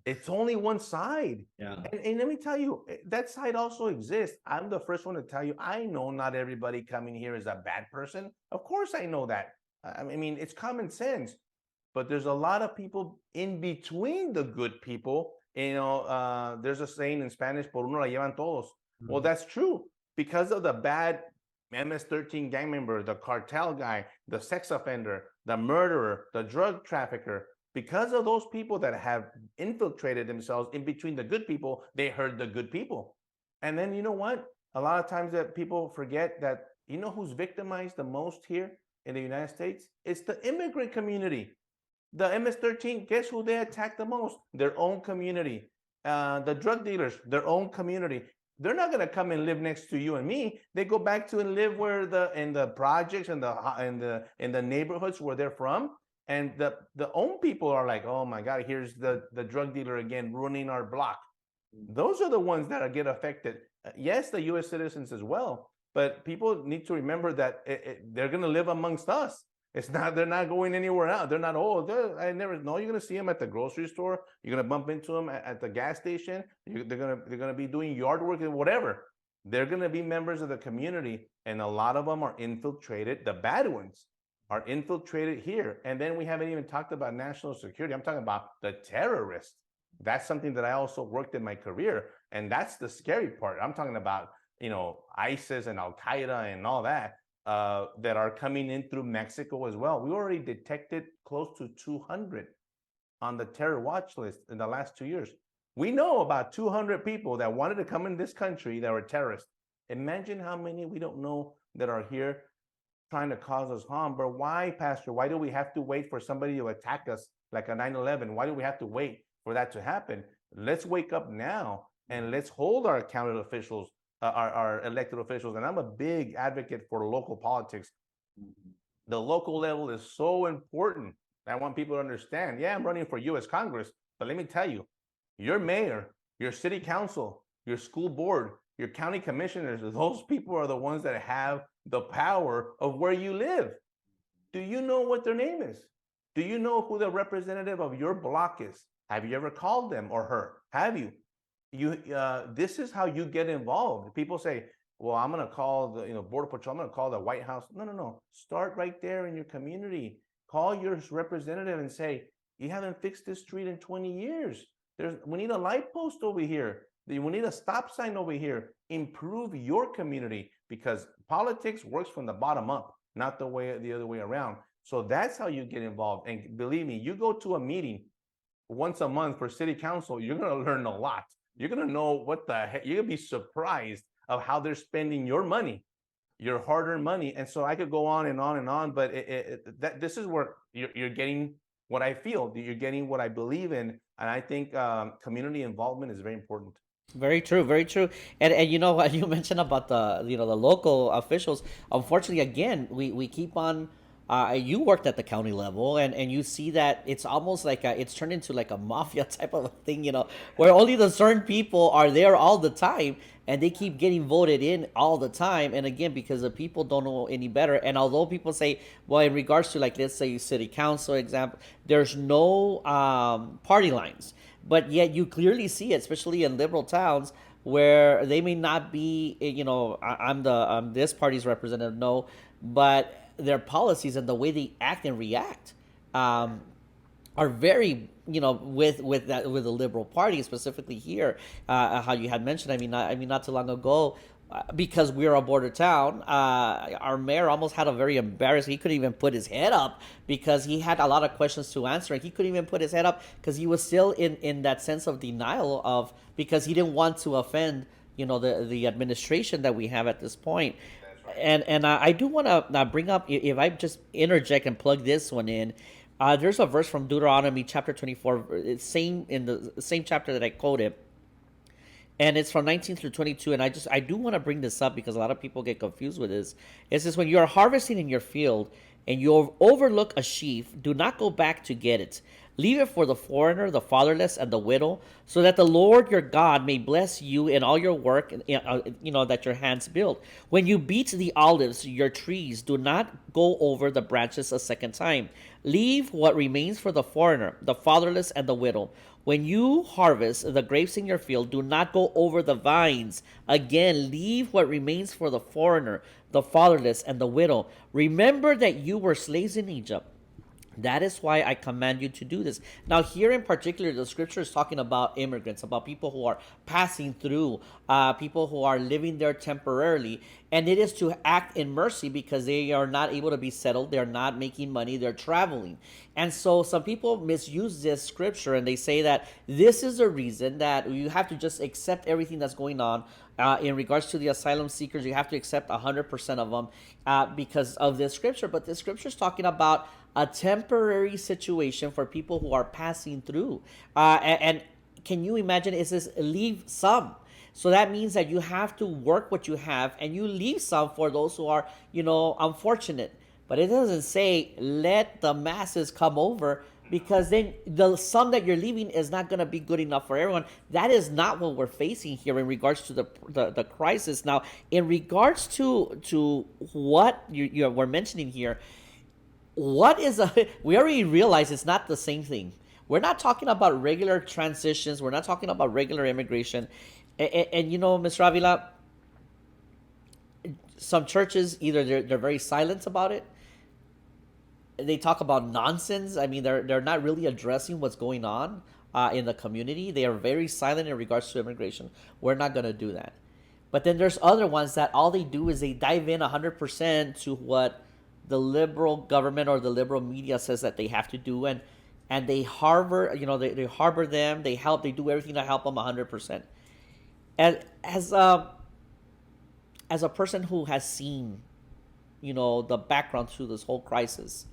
it's only one side. Yeah. And let me tell you, that side also exists. I'm the first one to tell you, I know not everybody coming here is a bad person. Of course I know that. I mean, it's common sense. But there's a lot of people in between the good people. There's a saying in Spanish, por uno la llevan todos. Mm-hmm. Well, that's true. Because of the bad MS-13 gang member, the cartel guy, the sex offender, the murderer, the drug trafficker, because of those people that have infiltrated themselves in between the good people, they hurt the good people. And then you know what? A lot of times that people forget that, who's victimized the most here in the United States? It's the immigrant community. The MS-13, guess who they attack the most? Their own community. The drug dealers, their own community. They're not going to come and live next to you and me. They go back to and live in the projects and in the neighborhoods where they're from. And the own people are like, oh my God, here's the drug dealer again, ruining our block. Those are the ones that get affected. Yes, the U.S. citizens as well. But people need to remember that they're going to live amongst us. They're not going anywhere else. They're not, I never know. You're going to see them at the grocery store. You're going to bump into them at the gas station. They're going to be doing yard work and whatever. They're going to be members of the community. And a lot of them are infiltrated. The bad ones are infiltrated here. And then we haven't even talked about national security. I'm talking about the terrorists. That's something that I also worked in my career. And that's the scary part. I'm talking about, ISIS and Al-Qaeda and all that. That are coming in through Mexico as well. We already detected close to 200 on the terror watch list in the last 2 years. We know about 200 people that wanted to come in this country that were terrorists. Imagine how many we don't know that are here trying to cause us harm. But why, Pastor? Why do we have to wait for somebody to attack us like a 9/11? Why do we have to wait for that to happen? Let's wake up now and let's hold our county officials, our elected officials. And I'm a big advocate for local politics. The local level is so important. I want people to understand, I'm running for U.S. Congress, but let me tell you, your mayor, your city council, your school board, your county commissioners, those people are the ones that have the power of where you live. Do you know what their name is? Do you know who the representative of your block is? Have you ever called them or her? Have you? This is how you get involved. People say, well, I'm going to call the border patrol, I'm going to call the White House. No. Start right there in your community. Call your representative and say, you haven't fixed this street in 20 years. We need a light post over here. We need a stop sign over here. Improve your community, because politics works from the bottom up, not the other way around. So that's how you get involved. And believe me, you go to a meeting once a month for city council, you're going to learn a lot. You're going to know what the heck, you're going to be surprised of how they're spending your money, your hard-earned money. And so I could go on and on and on, but this is where you're getting what I feel, you're getting what I believe in. And I think community involvement is very important. Very true, very true. And you know what you mentioned about the the local officials. Unfortunately, again, we keep on. You worked at the county level, and you see that it's almost like it's turned into like a mafia type of a thing, where only the certain people are there all the time, and they keep getting voted in all the time. And again, because the people don't know any better. And although people say, well, in regards to, like, let's say city council example, there's no party lines. But yet you clearly see it, especially in liberal towns, where they may not be, I'm this party's representative, no, but their policies and the way they act and react are very, with the Liberal Party, specifically here, how you had mentioned. I mean, not too long ago, because we're a border town, our mayor almost had a very embarrassing. He couldn't even put his head up because he had a lot of questions to answer, and he couldn't even put his head up because he was still in that sense of denial of, because he didn't want to offend, the administration that we have at this point. Right. And I do want to bring up, if I just interject and plug this one in. There's a verse from Deuteronomy chapter 24, in the same chapter that I quoted. And it's from 19 through 22. And I do want to bring this up because a lot of people get confused with this. It says, when you are harvesting in your field and you overlook a sheaf, do not go back to get it. Leave it for the foreigner, the fatherless, and the widow, so that the Lord your God may bless you in all your work, that your hands build. When you beat the olives, your trees, do not go over the branches a second time. Leave what remains for the foreigner, the fatherless, and the widow. When you harvest the grapes in your field, do not go over the vines. Again, leave what remains for the foreigner, the fatherless, and the widow. Remember that you were slaves in Egypt. That is why I command you to do this. Now, here in particular, the scripture is talking about immigrants, about people who are passing through, people who are living there temporarily. And it is to act in mercy because they are not able to be settled. They're not making money. They're traveling. And so some people misuse this scripture, and they say that this is the reason that you have to just accept everything that's going on. In regards to the asylum seekers, you have to accept 100% of them because of this scripture. But this scripture is talking about a temporary situation for people who are passing through. And can you imagine? It says leave some. So that means that you have to work what you have, and you leave some for those who are, unfortunate. But it doesn't say let the masses come over, because then the sum that you're leaving is not going to be good enough for everyone. That is not what we're facing here in regards to the crisis. Now, in regards to what we're mentioning here, we already realize it's not the same thing. We're not talking about regular transitions. We're not talking about regular immigration. And Mr. Avila, some churches, either they're very silent about it. They talk about nonsense. I mean, they're not really addressing what's going on in the community. They are very silent in regards to immigration. We're not going to do that. But then there's other ones that all they do is they dive in 100% to what the liberal government or the liberal media says that they have to do, and they harbor, they harbor them. They do everything to help them 100%. And as a person who has seen, the background to this whole crisis,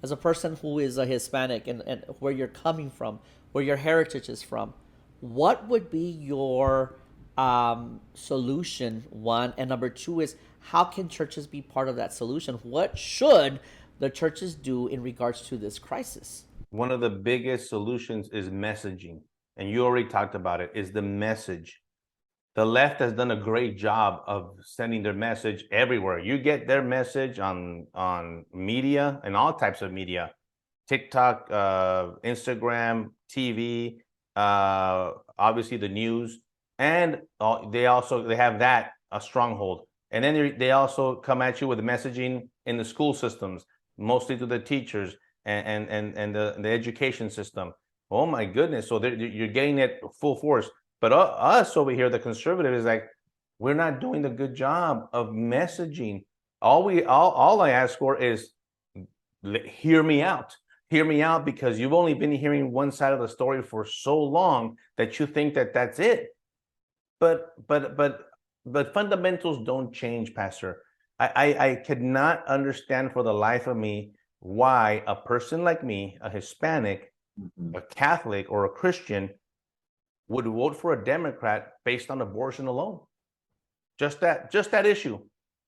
as a person who is a Hispanic and where you're coming from, where your heritage is from, what would be your solution, one? And number two is, how can churches be part of that solution? What should the churches do in regards to this crisis? One of the biggest solutions is messaging. And you already talked about it, is the message. the left has done a great job of sending their message everywhere. You get their message on media and all types of media, TikTok, Instagram, TV, obviously the news, and they have that a stronghold. And then they also come at you with messaging in the school systems, mostly to the teachers and the education system. Oh my goodness! So you're getting it full force. But us over here, the conservative, is like, we're not doing a good job of messaging. All I ask for is, hear me out. Hear me out, because you've only been hearing one side of the story for so long that you think that that's it. But fundamentals don't change, Pastor. I could not understand for the life of me why a person like me, a Hispanic, a Catholic, or a Christian, would vote for a Democrat based on abortion alone. Just that issue.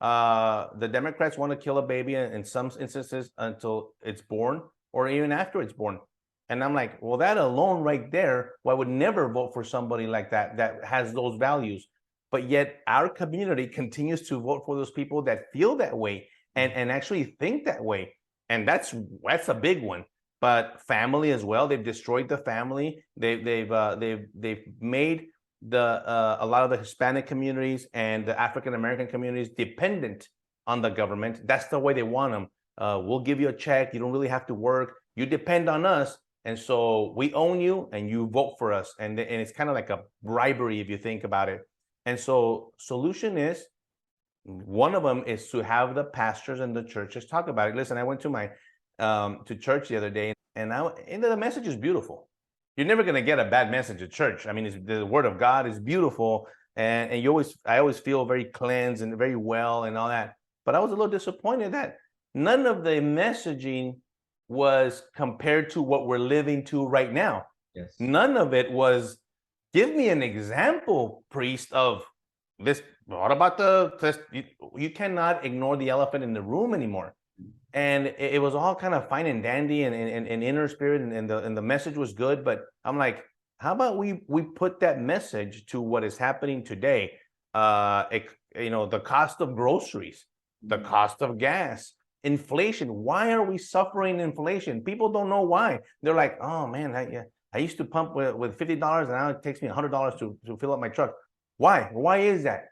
The Democrats want to kill a baby in some instances until it's born, or even after it's born. And I'm like, well, that alone right there, well, I would never vote for somebody like that has those values. But yet our community continues to vote for those people that feel that way and actually think that way. And that's a big one. But family as well. They've destroyed the family. They've made a lot of the Hispanic communities and the African American communities dependent on the government. That's the way they want them. We'll give you a check. You don't really have to work. You depend on us, and so we own you, and you vote for us. And it's kind of like a bribery if you think about it. And so, solution is, one of them is to have the pastors and the churches talk about it. Listen, I went to my to church the other day, and the message is beautiful. You're never going to get a bad message at church. I mean, the word of God is beautiful, and I always feel very cleansed and very well and all that. But I was a little disappointed that none of the messaging was compared to what we're living to right now. Yes. None of it was, give me an example, priest, of this. What about you cannot ignore the elephant in the room anymore. And it was all kind of fine and dandy and inner spirit, and the message was good. But I'm like, how about we put that message to what is happening today? The cost of groceries, the cost of gas, inflation. Why are we suffering inflation? People don't know why. They're like, oh man, I used to pump with $50, and now it takes me $100 to fill up my truck. Why? Why is that?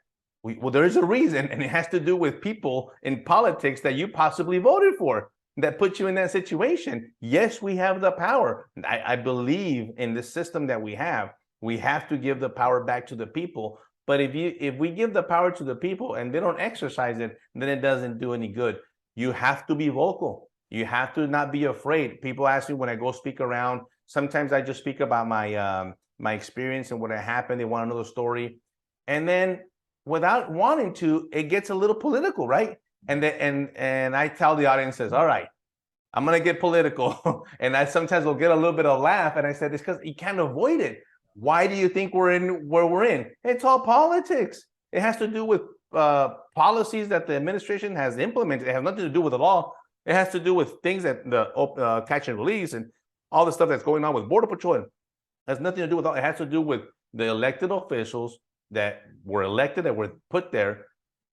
Well, there is a reason, and it has to do with people in politics that you possibly voted for that put you in that situation. Yes, we have the power. I believe in the system that we have. We have to give the power back to the people. But if we give the power to the people and they don't exercise it, then it doesn't do any good. You have to be vocal. You have to not be afraid. People ask me when I go speak around. Sometimes I just speak about my experience and what happened. They want to know the story, and then, without wanting to, it gets a little political, right? And I tell the audiences, all right, I'm gonna get political, and I sometimes will get a little bit of laugh. And I said, it's because you can't avoid it. Why do you think we're in where we're in? It's all politics. It has to do with policies that the administration has implemented. It has nothing to do with the law. It has to do with things that the catch and release and all the stuff that's going on with Border Patrol. It has nothing to do with all. It has to do with the elected officials that were elected, that were put there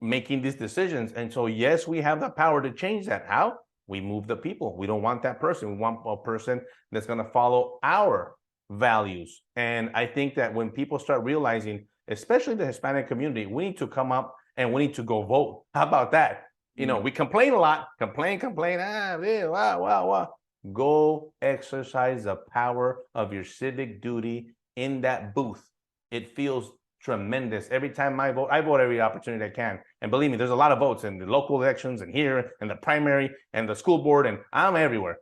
making these decisions. And so, yes, we have the power to change that. How? We move the people. We don't want that person. We want a person that's going to follow our values. And I think that when people start realizing, especially the Hispanic community, we need to come up and we need to go vote. How about that? We complain a lot. Complain. Go exercise the power of your civic duty in that booth. It feels tremendous. Every time I vote every opportunity I can. And believe me, there's a lot of votes in the local elections and here and the primary and the school board, and I'm everywhere.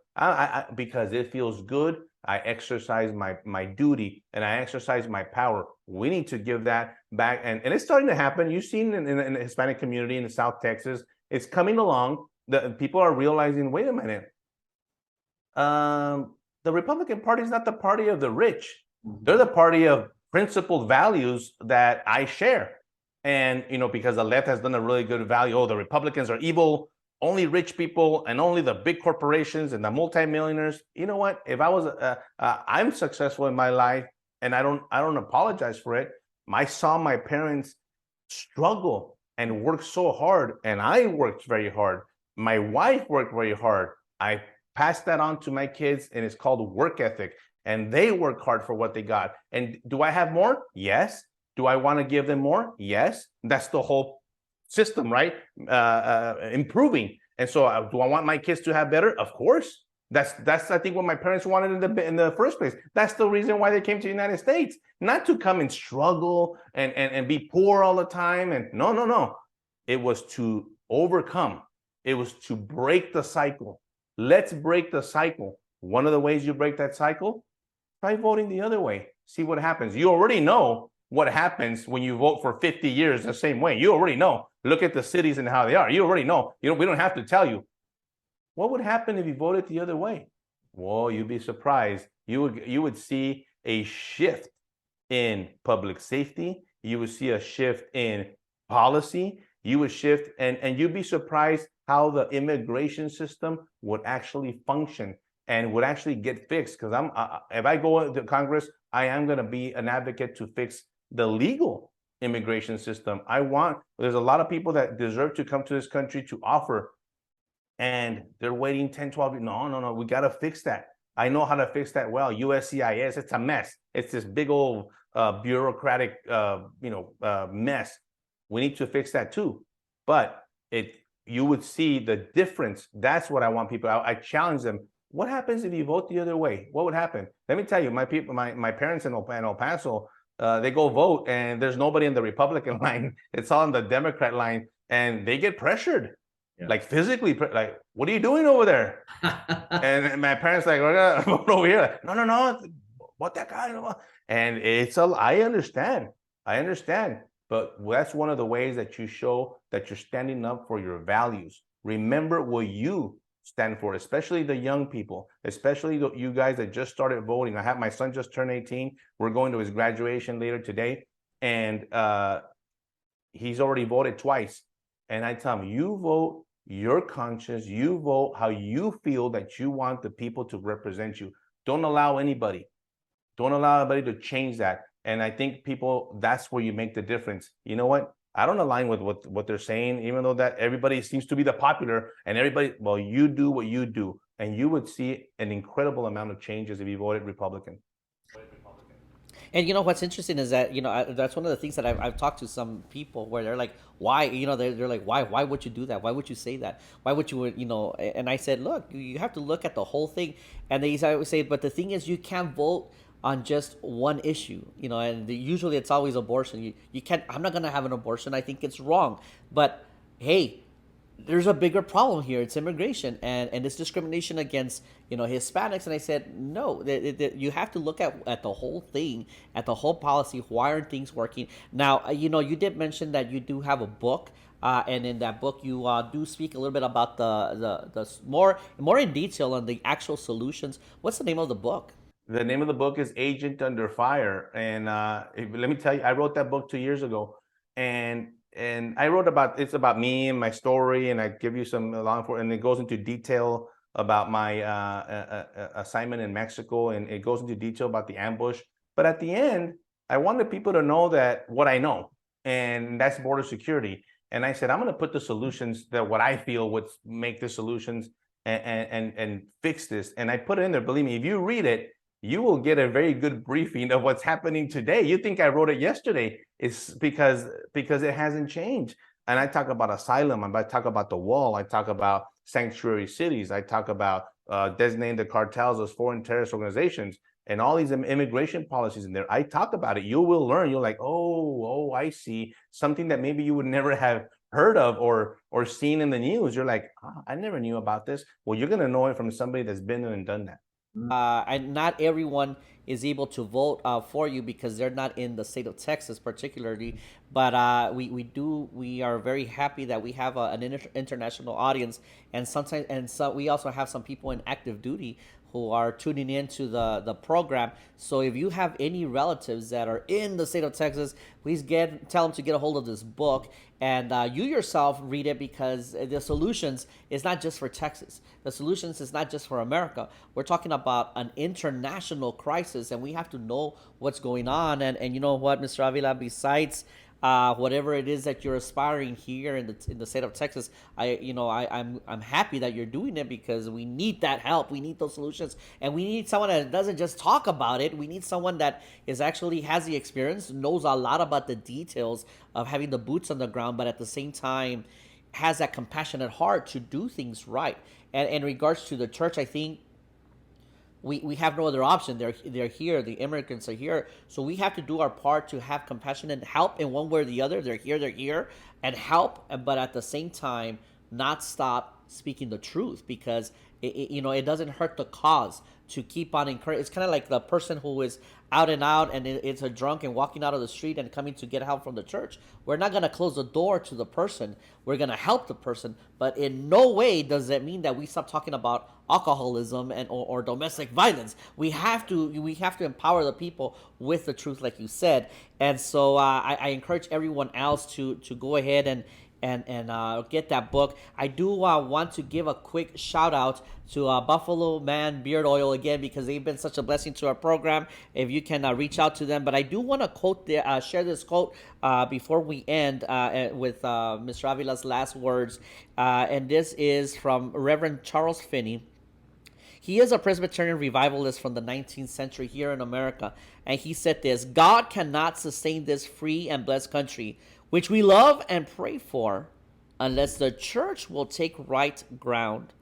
Because it feels good. I exercise my duty and I exercise my power. We need to give that back. And it's starting to happen. You've seen in the Hispanic community in South Texas, it's coming along. The people are realizing, wait a minute. The Republican Party is not the party of the rich. They're the party of principled values that I share. And, because the left has done a really good value. Oh, the Republicans are evil, only rich people and only the big corporations and the multimillionaires. You know what? If I was, I'm successful in my life and I don't apologize for it. I saw my parents struggle and work so hard, and I worked very hard. My wife worked very hard. I passed that on to my kids, and it's called work ethic. And they work hard for what they got. And do I have more? Yes. Do I want to give them more? Yes. That's the whole system, right? Improving. And so, do I want my kids to have better? Of course. That's I think what my parents wanted in the first place. That's the reason why they came to the United States, not to come and struggle and be poor all the time. And no. It was to overcome. It was to break the cycle. Let's break the cycle. One of the ways you break that cycle, try voting the other way. See what happens. You already know what happens when you vote for 50 years the same way. You already know. Look at the cities and how they are. You already know. We don't have to tell you. What would happen if you voted the other way? Well, you'd be surprised. You would see a shift in public safety. You would see a shift in policy. You would shift, and you'd be surprised how the immigration system would actually function and would actually get fixed. Because if I go to Congress, I am going to be an advocate to fix the legal immigration system. There's a lot of people that deserve to come to this country to offer, and they're waiting 10, 12 years. No, we got to fix that. I know how to fix that well. USCIS, it's a mess. It's this big old bureaucratic mess. We need to fix that too. But you would see the difference. That's what I want people. I challenge them. What happens if you vote the other way? What would happen? Let me tell you, my parents in El Paso, they go vote and there's nobody in the Republican line. It's all in the Democrat line, and they get pressured. Yeah. Like physically, like, what are you doing over there? And my parents like, we're gonna vote over here. Like, no, what that guy? And I understand, but that's one of the ways that you show that you're standing up for your values. Remember what you stand for, especially the young people, especially you guys that just started voting. My son just turned 18. We're going to his graduation later today, and he's already voted twice. And I tell him, you vote your conscience, you vote how you feel that you want the people to represent you. Don't allow anybody to change that. And I think that's where you make the difference. You know what? I don't align with what they're saying, even though that everybody seems to be the popular, and you do what you do, and you would see an incredible amount of changes if you voted Republican. And what's interesting is that that's one of the things that I've talked to some people where they're like, why they're like, why would you do that? Why would you say that? Why would you And I said, look, you have to look at the whole thing. And I would say, but the thing is, you can't vote on just one issue, and usually it's always abortion. You can't. I'm not gonna have an abortion. I think it's wrong. But hey, there's a bigger problem here. It's immigration and it's discrimination against Hispanics. And I said, no, you have to look at the whole thing, at the whole policy. Why aren't things working? Now, you did mention that you do have a book, and in that book you do speak a little bit about the more in detail on the actual solutions. What's the name of the book? The name of the book is Agent Under Fire, and let me tell you, I wrote that book 2 years ago, and I wrote it's about me and my story, and I give you some and it goes into detail about my assignment in Mexico, and it goes into detail about the ambush. But at the end, I wanted people to know that what I know, and that's border security. And I said, I'm going to put the solutions that what I feel would make the solutions and fix this. And I put it in there. Believe me, if you read it, you will get a very good briefing of what's happening today. You think I wrote it yesterday. It's because it hasn't changed. And I talk about asylum. I talk about the wall. I talk about sanctuary cities. I talk about designating the cartels as foreign terrorist organizations and all these immigration policies in there. I talk about it. You will learn. You're like, oh, I see. Something that maybe you would never have heard of or seen in the news. You're like, I never knew about this. Well, you're going to know it from somebody that's been there and done that. And not everyone is able to vote for you because they're not in the state of Texas particularly, but we are very happy that we have an international audience, and we also have some people in active duty who are tuning into the program. So if you have any relatives that are in the state of Texas, please tell them to get a hold of this book, and you yourself read it, because the solutions is not just for Texas. The solutions is not just for America. We're talking about an international crisis, and we have to know what's going on. And you know what, Mr. Avila, besides whatever it is that you're aspiring here in the state of Texas, I'm happy that you're doing it, because we need that help. We need those solutions, and we need someone that doesn't just talk about it. We need someone that is actually has the experience, knows a lot about the details of having the boots on the ground, but at the same time has that compassionate heart to do things right. And in regards to the church, I think we have no other option. They're here. The immigrants are here, so we have to do our part to have compassion and help in one way or the other. They're here, and help, but at the same time, not stop speaking the truth, because it doesn't hurt the cause to keep on encouraging. It's kind of like the person who is out and out, and it's a drunk and walking out of the street and coming to get help from the church. We're not going to close the door to the person. We're going to help the person, but in no way does that mean that we stop talking about alcoholism or domestic violence. We have to empower the people with the truth, like you said. And so I encourage everyone else to go ahead and get that book. I do want to give a quick shout out to Buffalo Man Beard Oil again, because they've been such a blessing to our program. If you can reach out to them, but I do want to share this quote before we end with Mr. Avila's last words, and this is from Reverend Charles Finney. He is a Presbyterian revivalist from the 19th century here in America, and he said this: God cannot sustain this free and blessed country, which we love and pray for, unless the church will take right ground.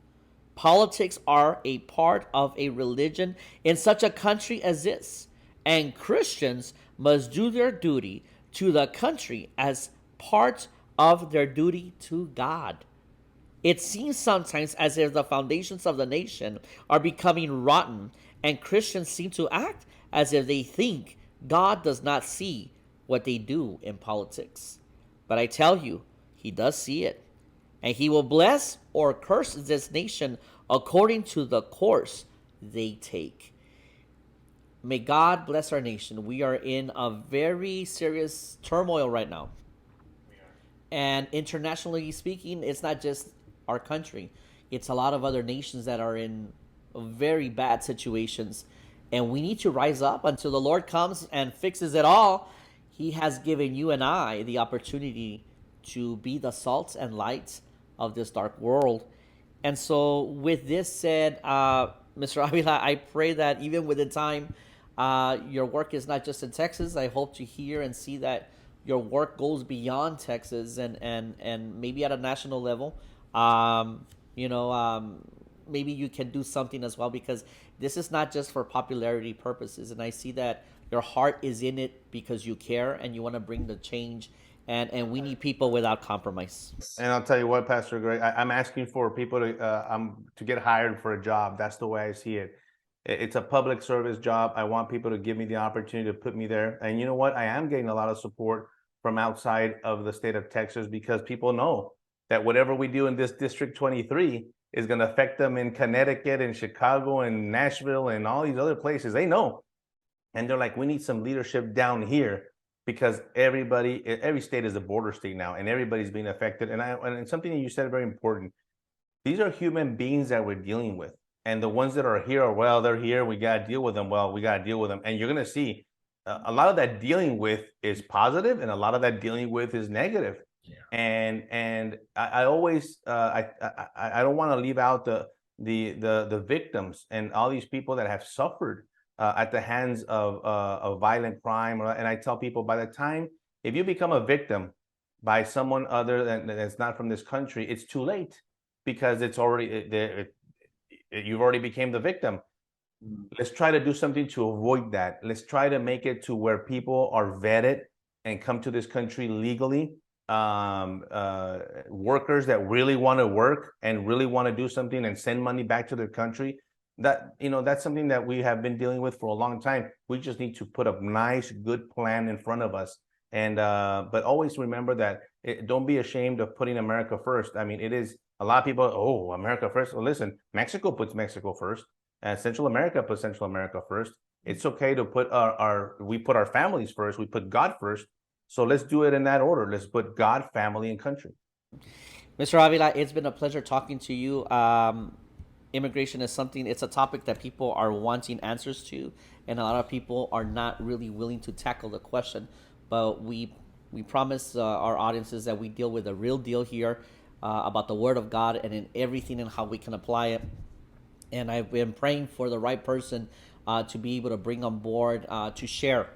Politics are a part of a religion in such a country as this, and Christians must do their duty to the country as part of their duty to God. It seems sometimes as if the foundations of the nation are becoming rotten, and Christians seem to act as if they think God does not see what they do in politics. But I tell you, he does see it, and he will bless or curse this nation according to the course they take. May God bless our nation. We are in a very serious turmoil right now. And internationally speaking, it's not just our country. It's a lot of other nations that are in very bad situations. And we need to rise up until the Lord comes and fixes it all. He has given you and I the opportunity to be the salt and light of this dark world. And so with this said, Mr. Avila, I pray that even within time, your work is not just in Texas. I hope to hear and see that your work goes beyond Texas and maybe at a national level. Maybe you can do something as well, because this is not just for popularity purposes. And I see that your heart is in it because you care and you want to bring the change. And we need people without compromise. And I'll tell you what, Pastor Greg, I'm asking for people to get hired for a job. That's the way I see it. It's a public service job. I want people to give me the opportunity to put me there. And you know what? I am getting a lot of support from outside of the state of Texas, because people know that whatever we do in this District 23 is going to affect them in Connecticut and Chicago and Nashville and all these other places. They know. And they're like, we need some leadership down here, because every state is a border state now, and everybody's being affected. And something that you said very important. These are human beings that we're dealing with. And the ones that are here well, they're here. We got to deal with them. Well, we got to deal with them. And you're going to see a lot of that dealing with is positive, and a lot of that dealing with is negative. Yeah. And I always I don't want to leave out the victims and all these people that have suffered at the hands of violent crime. And I tell people, by the time, if you become a victim by someone other that's not from this country, it's too late, because it's already you've already became the victim. Let's try to do something to avoid that. Let's try to make it to where people are vetted and come to this country legally. Workers that really want to work and really want to do something and send money back to their country. That's something that we have been dealing with for a long time. We just need to put a nice, good plan in front of us. And but always remember that don't be ashamed of putting America first. I mean, it is a lot of people, oh, America first. Well, listen, Mexico puts Mexico first. and Central America put Central America first. It's okay to put we put our families first. We put God first. So let's do it in that order. Let's put God, family, and country. Mr. Avila, it's been a pleasure talking to you. Immigration is something, it's a topic that people are wanting answers to, and a lot of people are not really willing to tackle the question. But we promise our audiences that we deal with the real deal here about the Word of God and in everything and how we can apply it. And I've been praying for the right person to be able to bring on board to share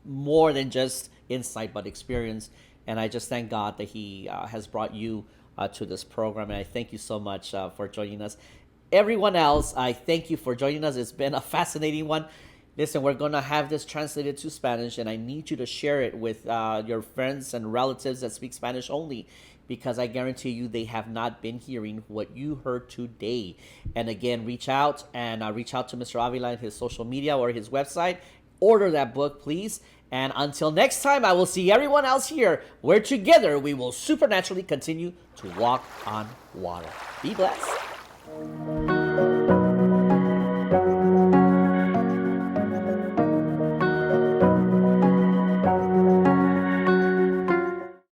more than just insight but experience. And I just thank God that He has brought you to this program. And I thank you so much for joining us. Everyone else, I thank you for joining us. It's been a fascinating one. Listen, we're going to have this translated to Spanish, and I need you to share it with your friends and relatives that speak Spanish only, because I guarantee you they have not been hearing what you heard today. And again, reach out to Mr. Avila in his social media or his website. Order that book, please. And until next time, I will see everyone else here, where together we will supernaturally continue to walk on water. Be blessed.